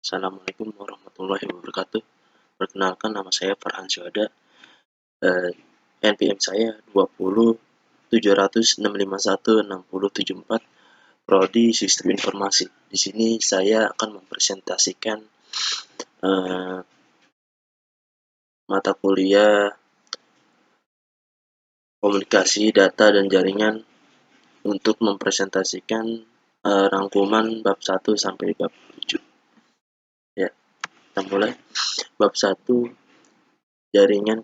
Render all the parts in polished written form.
Assalamualaikum warahmatullahi wabarakatuh. Perkenalkan, nama saya Farhan Syuhada. NPM saya 20 700 651 6074, Prodi Sistem Informasi. Di sini saya akan mempresentasikan mata kuliah Komunikasi, Data, dan Jaringan untuk mempresentasikan rangkuman bab 1 sampai bab 7. Ya, kita mulai. Bab 1, Jaringan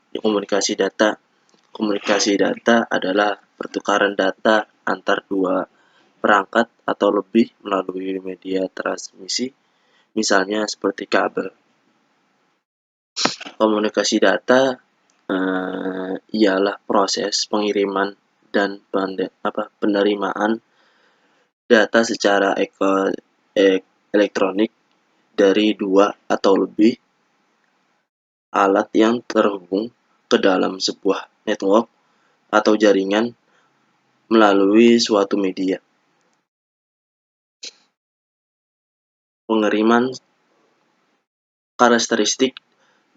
Komunikasi Data. Komunikasi data adalah pertukaran data antar dua perangkat atau lebih melalui media transmisi, misalnya seperti kabel. Komunikasi data ialah proses pengiriman dan penerimaan data secara elektronik dari dua atau lebih alat yang terhubung ke dalam sebuah network atau jaringan melalui suatu media. Pengiriman. Karakteristik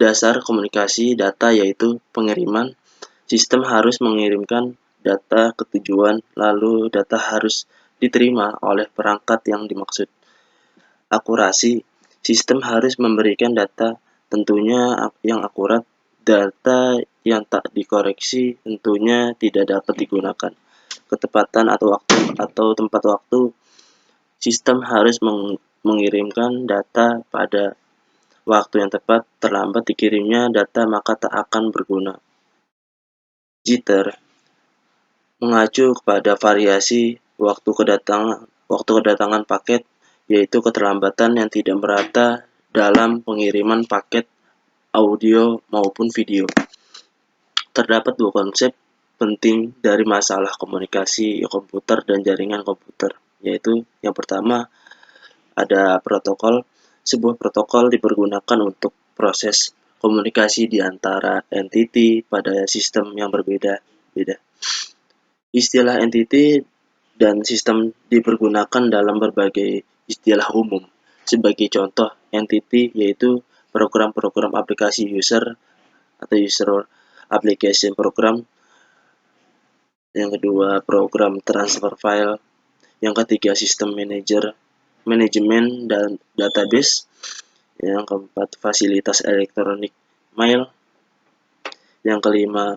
dasar komunikasi data yaitu pengiriman. Sistem harus mengirimkan data ke tujuan, lalu data harus diterima oleh perangkat yang dimaksud. Akurasi. Sistem harus memberikan data tentunya yang akurat. Data yang tak dikoreksi tentunya tidak dapat digunakan. Ketepatan atau tempat waktu. Sistem harus mengirimkan data pada waktu yang tepat. Terlambat dikirimnya data maka tak akan berguna. Jitter. Mengacu kepada variasi waktu kedatangan paket, yaitu keterlambatan yang tidak merata dalam pengiriman paket audio maupun video. Terdapat dua konsep penting dari masalah komunikasi komputer dan jaringan komputer, yaitu yang pertama ada protokol. Sebuah protokol dipergunakan untuk proses komunikasi di antara entiti pada sistem yang berbeda-beda. Istilah entiti dan sistem dipergunakan dalam berbagai istilah umum. Sebagai contoh, entiti yaitu program-program aplikasi user atau user application program. Yang kedua, program transfer file. Yang ketiga, sistem manajemen dan database. Yang keempat, fasilitas elektronik mail. Yang kelima,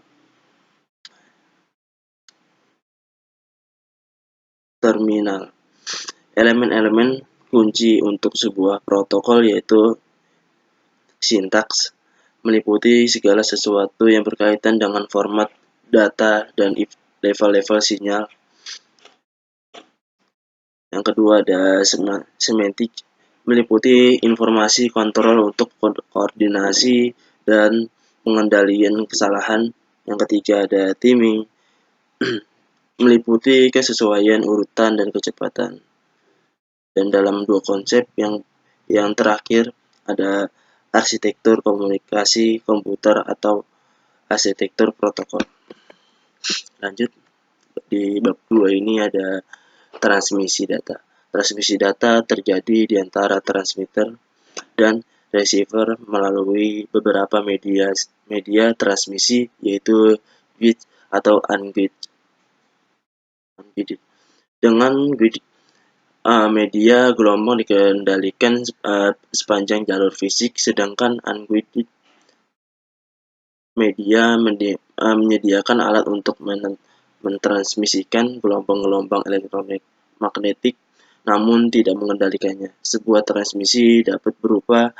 terminal. Elemen-elemen kunci untuk sebuah protokol yaitu sintaks, meliputi segala sesuatu yang berkaitan dengan format data dan level-level sinyal. Yang kedua ada semantik, meliputi informasi kontrol untuk koordinasi dan pengendalian kesalahan. Yang ketiga ada timing, meliputi kesesuaian urutan dan kecepatan. Dan dalam dua konsep yang terakhir ada arsitektur komunikasi komputer atau arsitektur protokol. Lanjut, di bab 2 ini ada transmisi data. Transmisi data terjadi di antara transmitter dan receiver melalui beberapa media transmisi, yaitu guided atau unguided. Dengan guided media gelombang dikendalikan sepanjang jalur fisik, sedangkan unguided media menyediakan alat untuk mentransmisikan gelombang-gelombang elektromagnetik namun tidak mengendalikannya. Sebuah transmisi dapat berupa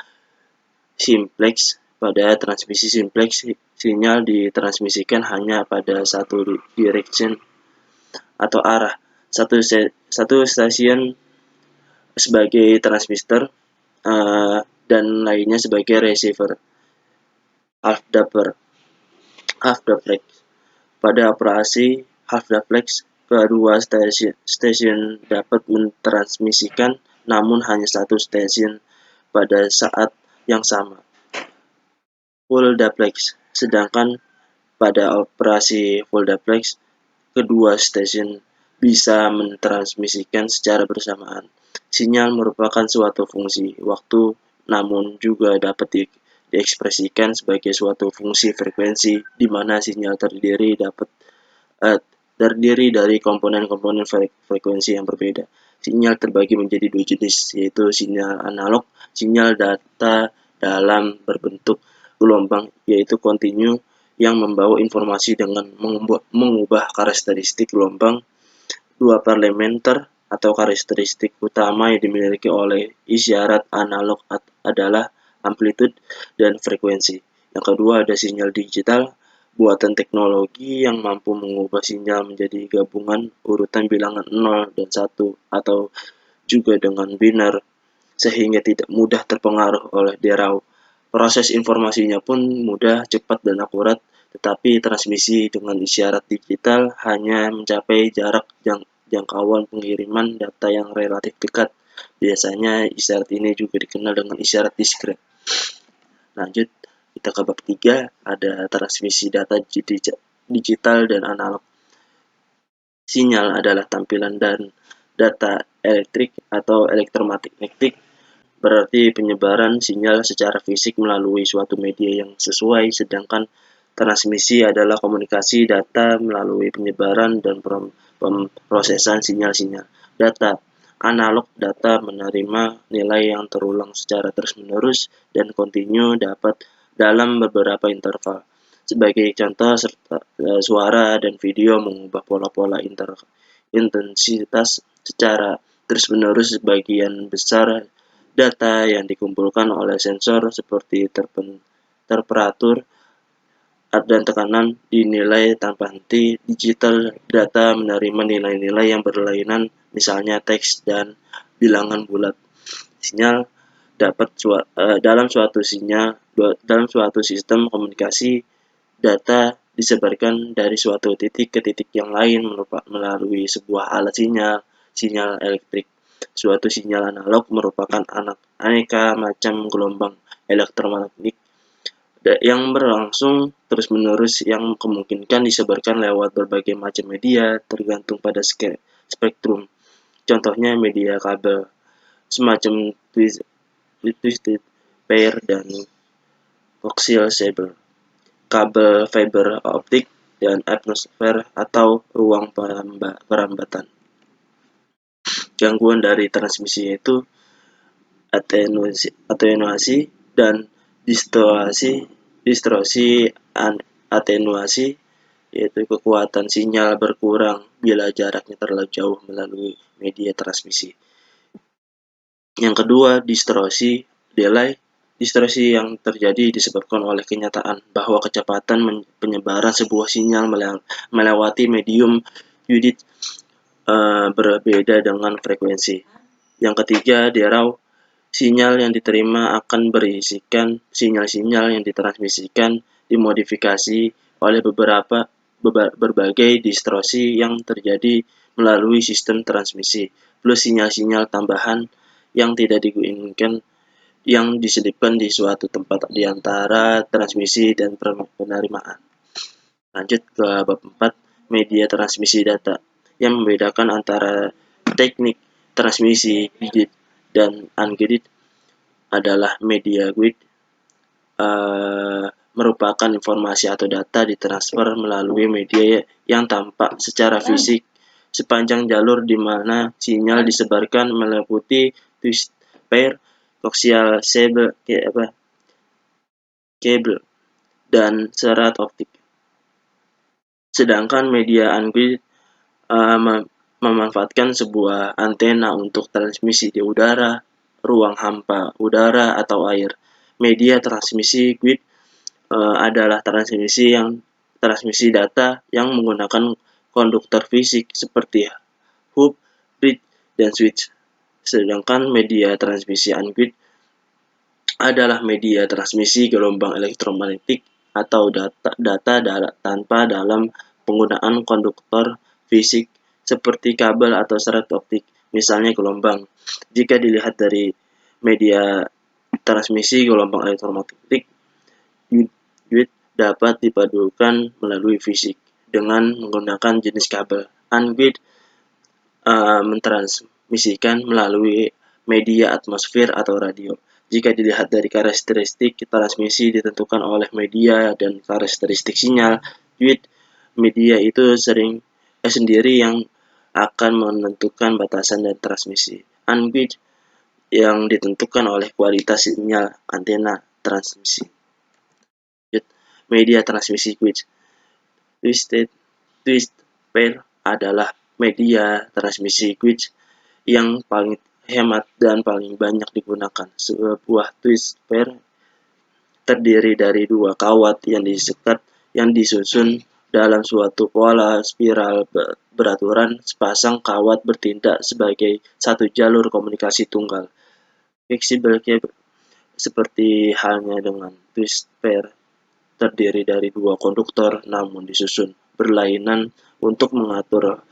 simplex. Pada transmisi simplex, sinyal ditransmisikan hanya pada satu direction atau arah. Satu stasiun sebagai transmitter dan lainnya sebagai receiver. Half-duplex. Pada operasi half-duplex, kedua stasiun dapat mentransmisikan namun hanya satu stasiun pada saat yang sama. Full duplex. Sedangkan pada operasi full duplex, kedua stasiun bisa mentransmisikan secara bersamaan. Sinyal merupakan suatu fungsi waktu, namun juga dapat diekspresikan sebagai suatu fungsi frekuensi, di mana sinyal terdiri dari komponen-komponen frekuensi yang berbeda. Sinyal terbagi menjadi dua jenis, yaitu sinyal analog, sinyal data dalam berbentuk gelombang, yaitu kontinu yang membawa informasi dengan mengubah karakteristik gelombang. Dua parameter atau karakteristik utama yang dimiliki oleh isyarat analog adalah amplitude dan frekuensi. Yang kedua ada sinyal digital, buatan teknologi yang mampu mengubah sinyal menjadi gabungan urutan bilangan 0 dan 1 atau juga dengan binar sehingga tidak mudah terpengaruh oleh derau. Proses informasinya pun mudah, cepat, dan akurat, tetapi transmisi dengan isyarat digital hanya mencapai jarak jangkauan pengiriman data yang relatif dekat. Biasanya isyarat ini juga dikenal dengan isyarat diskret. Lanjut, kita ke bab 3, ada transmisi data digital dan analog. Sinyal adalah tampilan dan data elektrik atau elektromagnetik, berarti penyebaran sinyal secara fisik melalui suatu media yang sesuai, sedangkan transmisi adalah komunikasi data melalui penyebaran dan pemrosesan sinyal-sinyal. Data analog data menerima nilai yang terulang secara terus-menerus dan kontinu dapat dalam beberapa interval. Sebagai contoh, suara dan video mengubah pola-pola intensitas secara terus-menerus. Sebagian besar data yang dikumpulkan oleh sensor seperti temperatur dan tekanan dinilai tanpa henti. Digital data menerima nilai-nilai yang berlainan, misalnya teks dan bilangan bulat. Sinyal dapat dalam suatu sistem komunikasi, data disebarkan dari suatu titik ke titik yang lain melalui sebuah alat sinyal elektrik. Suatu sinyal analog merupakan aneka macam gelombang elektromagnetik yang berlangsung terus-menerus yang kemungkinan disebarkan lewat berbagai macam media tergantung pada spektrum. Contohnya media kabel, semacam twisted pair dan coaxial cable, kabel fiber optik, dan atmosfer atau ruang perambatan. Gangguan dari transmisi yaitu atenuasi dan distorsi atenuasi, yaitu kekuatan sinyal berkurang bila jaraknya terlalu jauh melalui media transmisi. Yang kedua, distorsi delay. Distorsi yang terjadi disebabkan oleh kenyataan bahwa kecepatan penyebaran sebuah sinyal melewati medium unit berbeda dengan frekuensi. Yang ketiga, derau. Sinyal yang diterima akan berisikan sinyal-sinyal yang ditransmisikan dimodifikasi oleh berbagai distorsi yang terjadi melalui sistem transmisi, plus sinyal-sinyal tambahan yang tidak diinginkan yang diselipkan di suatu tempat di antara transmisi dan penerimaan. Lanjut ke bab 4, media transmisi data. Yang membedakan antara teknik transmisi guided dan unguided adalah media guided merupakan informasi atau data ditransfer melalui media yang tampak secara fisik sepanjang jalur di mana sinyal disebarkan meliputi twisted pair, coaxial cable, dan serat optik. Sedangkan media unguided memanfaatkan sebuah antena untuk transmisi di udara, ruang hampa udara, atau air. Media transmisi guided adalah transmisi data yang menggunakan konduktor fisik seperti hub, bridge, dan switch. Sedangkan media transmisi unguided adalah media transmisi gelombang elektromagnetik atau data tanpa dalam penggunaan konduktor fisik seperti kabel atau serat optik, misalnya gelombang. Jika dilihat dari media transmisi gelombang elektromagnetik, guided dapat dipadukan melalui fisik dengan menggunakan jenis kabel. Unguided ditransmisikan melalui media atmosfer atau radio. Jika dilihat dari karakteristik transmisi ditentukan oleh media dan karakteristik sinyal, media itu sendiri yang akan menentukan batasan dan transmisi. Unguid yang ditentukan oleh kualitas sinyal antena transmisi. Media transmisi Twisted pair adalah media transmisi yang paling hemat dan paling banyak digunakan. Sebuah twist pair terdiri dari dua kawat yang disekat yang disusun dalam suatu pola spiral beraturan. Sepasang kawat bertindak sebagai satu jalur komunikasi tunggal. Flexible cable seperti halnya dengan twist pair terdiri dari dua konduktor namun disusun berlainan untuk mengatur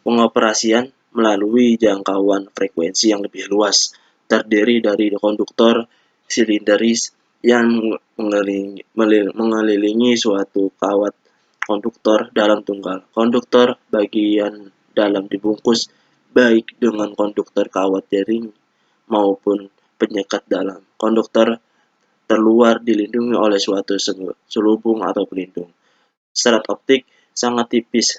pengoperasian melalui jangkauan frekuensi yang lebih luas. Terdiri dari konduktor silinderis yang mengelilingi suatu kawat konduktor dalam tunggal. Konduktor bagian dalam dibungkus baik dengan konduktor kawat jaring maupun penyekat dalam. Konduktor terluar dilindungi oleh suatu selubung atau pelindung. Serat optik sangat tipis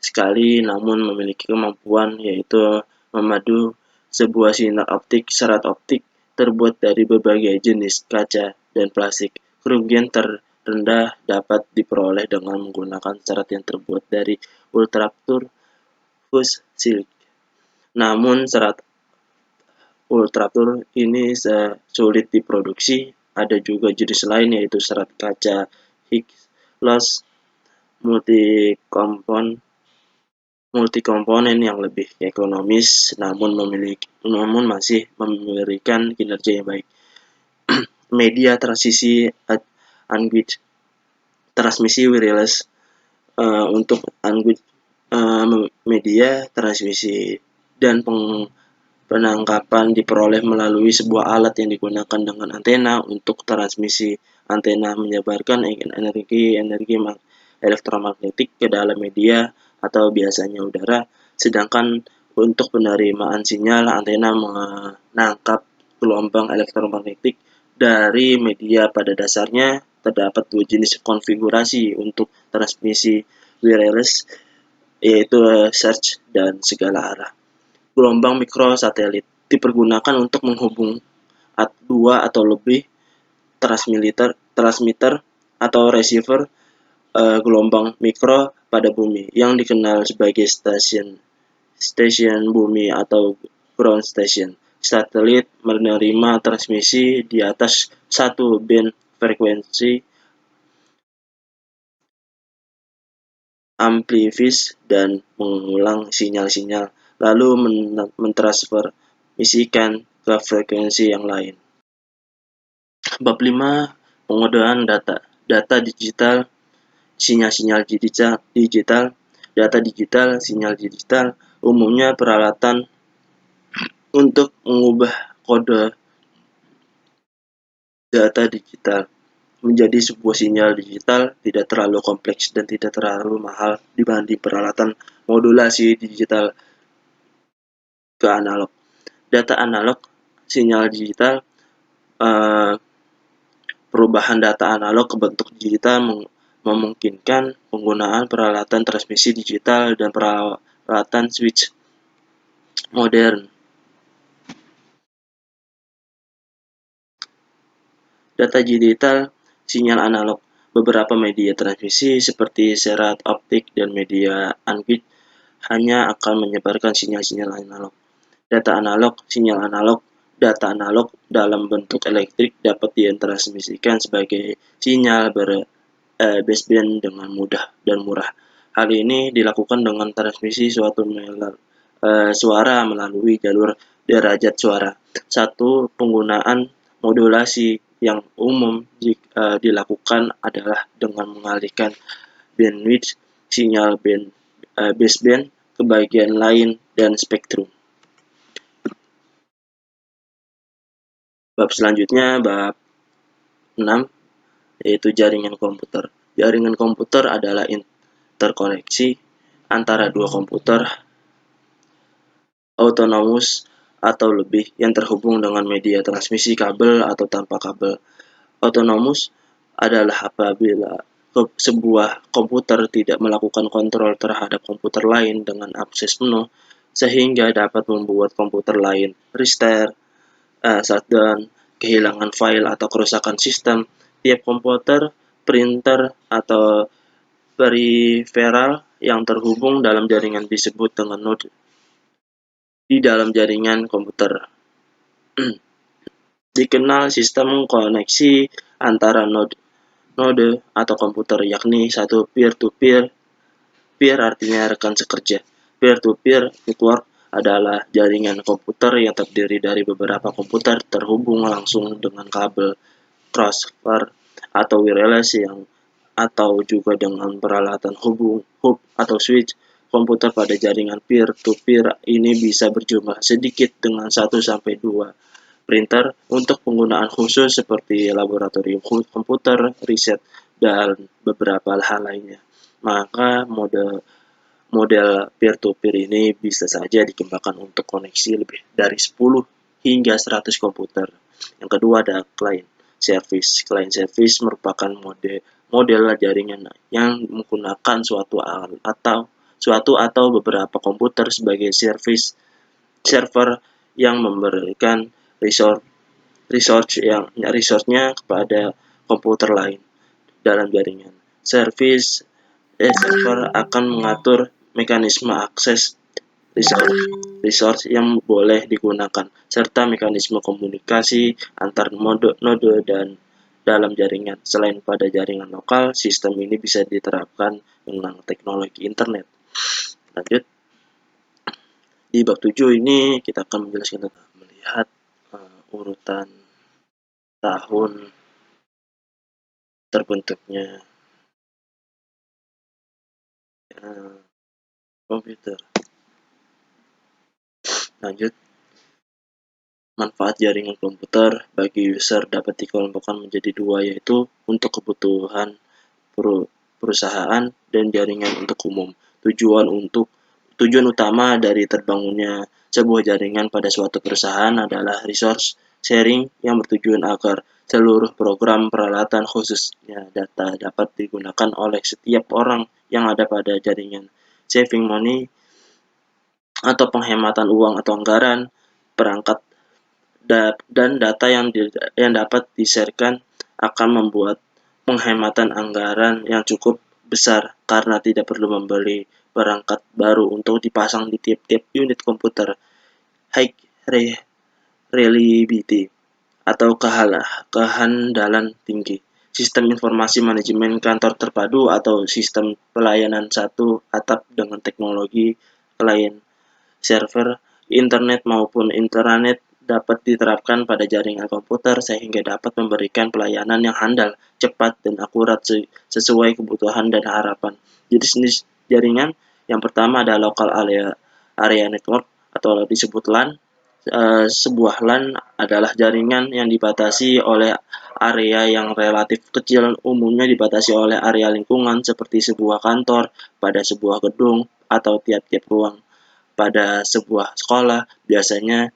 sekali namun memiliki kemampuan yaitu memadu sebuah sinar optik. Serat optik terbuat dari berbagai jenis kaca dan plastik. Kerugian terendah dapat diperoleh dengan menggunakan serat yang terbuat dari ultrapure fused silk. Namun serat ultrapure ini sulit diproduksi. Ada juga jenis lain yaitu serat kaca Higgs loss multikomponen yang lebih ekonomis namun masih memberikan kinerja yang baik. Media transmisi unguid transmisi wireless untuk unguid media transmisi dan penangkapan diperoleh melalui sebuah alat yang digunakan dengan antena untuk transmisi. Antena menyebarkan energi elektromagnetik ke dalam media atau biasanya udara, sedangkan untuk penerimaan sinyal antena menangkap gelombang elektromagnetik dari media. Pada dasarnya terdapat dua jenis konfigurasi untuk transmisi wireless, yaitu search dan segala arah. Gelombang mikrosatelit dipergunakan untuk menghubung dua atau lebih transmitter atau receiver gelombang mikro pada bumi yang dikenal sebagai stasiun bumi atau ground station. Satelit menerima transmisi di atas satu band frekuensi amplifies dan mengulang sinyal-sinyal, lalu mentransmisikan ke frekuensi yang lain. Bab 5. Pengodaan data. Data digital, sinyal-sinyal digital. Data digital, sinyal digital, umumnya peralatan untuk mengubah kode data digital menjadi sebuah sinyal digital. Tidak terlalu kompleks dan tidak terlalu mahal dibanding peralatan modulasi digital ke analog. Data analog, sinyal digital, perubahan data analog ke bentuk digital memungkinkan penggunaan peralatan transmisi digital dan peralatan switch modern. Data digital, sinyal analog. Beberapa media transmisi seperti serat optik dan media unguid hanya akan menyebarkan sinyal-sinyal analog. Data analog, sinyal analog. Data analog dalam bentuk elektrik dapat ditransmisikan sebagai sinyal baseband dengan mudah dan murah. Hal ini dilakukan dengan transmisi suatu suara melalui jalur derajat suara. Satu penggunaan modulasi yang umum dilakukan adalah dengan mengalihkan bandwidth sinyal baseband ke bagian lain dan spektrum. Bab selanjutnya, bab 6, yaitu jaringan komputer. Jaringan komputer adalah interkoneksi antara dua komputer autonomous atau lebih yang terhubung dengan media transmisi kabel atau tanpa kabel. Autonomous adalah apabila sebuah komputer tidak melakukan kontrol terhadap komputer lain dengan akses penuh, sehingga dapat membuat komputer lain restart, shutdown, kehilangan file atau kerusakan sistem. Tiap komputer, printer, atau peripheral yang terhubung dalam jaringan disebut dengan node di dalam jaringan komputer. Dikenal sistem koneksi antara node atau komputer, yakni satu peer-to-peer. Peer artinya rekan sekerja. Peer-to-peer network adalah jaringan komputer yang terdiri dari beberapa komputer terhubung langsung dengan kabel crossover atau wireless atau juga dengan peralatan hub atau switch. Komputer pada jaringan peer-to-peer ini bisa berjumlah sedikit dengan 1 sampai 2 printer untuk penggunaan khusus seperti laboratorium komputer, riset, dan beberapa hal lainnya. Maka model peer-to-peer ini bisa saja dikembangkan untuk koneksi lebih dari 10 hingga 100 komputer. Yang kedua ada client service. Client service merupakan model jaringan yang menggunakan suatu atau beberapa komputer sebagai server yang memberikan resource-nya kepada komputer lain dalam jaringan. Server akan mengatur mekanisme akses resource yang boleh digunakan, serta mekanisme komunikasi antar node dan dalam jaringan. Selain pada jaringan lokal, sistem ini bisa diterapkan dengan teknologi internet. Lanjut. Di bab 7 ini kita akan menjelaskan tentang melihat urutan tahun terbentuknya komputer. Lanjut. Manfaat jaringan komputer bagi user dapat dikelompokkan menjadi dua, yaitu untuk kebutuhan perusahaan dan jaringan untuk umum. Tujuan utama dari terbangunnya sebuah jaringan pada suatu perusahaan adalah resource sharing yang bertujuan agar seluruh program peralatan khususnya data dapat digunakan oleh setiap orang yang ada pada jaringan. Saving money atau penghematan uang atau anggaran, perangkat dan data yang dapat di-sharekan akan membuat penghematan anggaran yang cukup besar karena tidak perlu membeli perangkat baru untuk dipasang di tiap-tiap unit komputer. High reliability atau kehandalan tinggi. Sistem informasi manajemen kantor terpadu atau sistem pelayanan satu atap dengan teknologi klien, server, internet maupun intranet dapat diterapkan pada jaringan komputer sehingga dapat memberikan pelayanan yang handal, cepat, dan akurat sesuai kebutuhan dan harapan. Jenis jaringan yang pertama ada local area network atau disebut LAN. Sebuah LAN adalah jaringan yang dibatasi oleh area yang relatif kecil, umumnya dibatasi oleh area lingkungan seperti sebuah kantor, pada sebuah gedung, atau tiap-tiap ruang. Pada sebuah sekolah, biasanya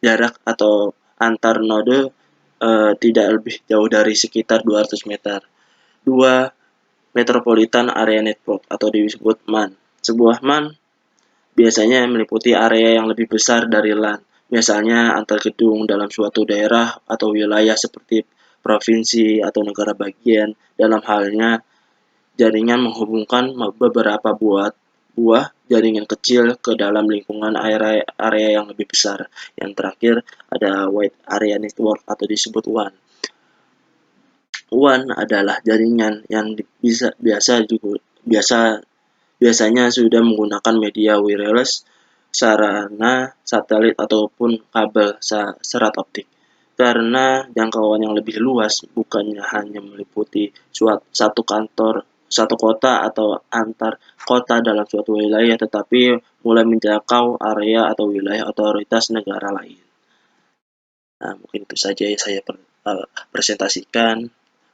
jarak atau antar node tidak lebih jauh dari sekitar 200 meter. 2. Metropolitan Area Network atau disebut MAN. Sebuah MAN biasanya meliputi area yang lebih besar dari LAN, misalnya antar gedung dalam suatu daerah atau wilayah seperti provinsi atau negara bagian. Dalam halnya, jaringan menghubungkan beberapa buah jaringan kecil ke dalam lingkungan area yang lebih besar. Yang terakhir ada Wide Area Network atau disebut WAN. WAN adalah jaringan yang biasanya sudah menggunakan media wireless, sarana satelit ataupun kabel serat optik. Karena jangkauan yang lebih luas, bukannya hanya meliputi satu kota atau antar kota dalam suatu wilayah, tetapi mulai menjangkau area atau wilayah otoritas negara lain. Nah, mungkin itu saja yang saya presentasikan.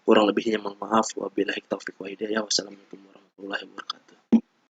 Kurang lebihnya mohon maaf. Wabillahi taufiq wa hidayah. Wassalamualaikum warahmatullahi wabarakatuh.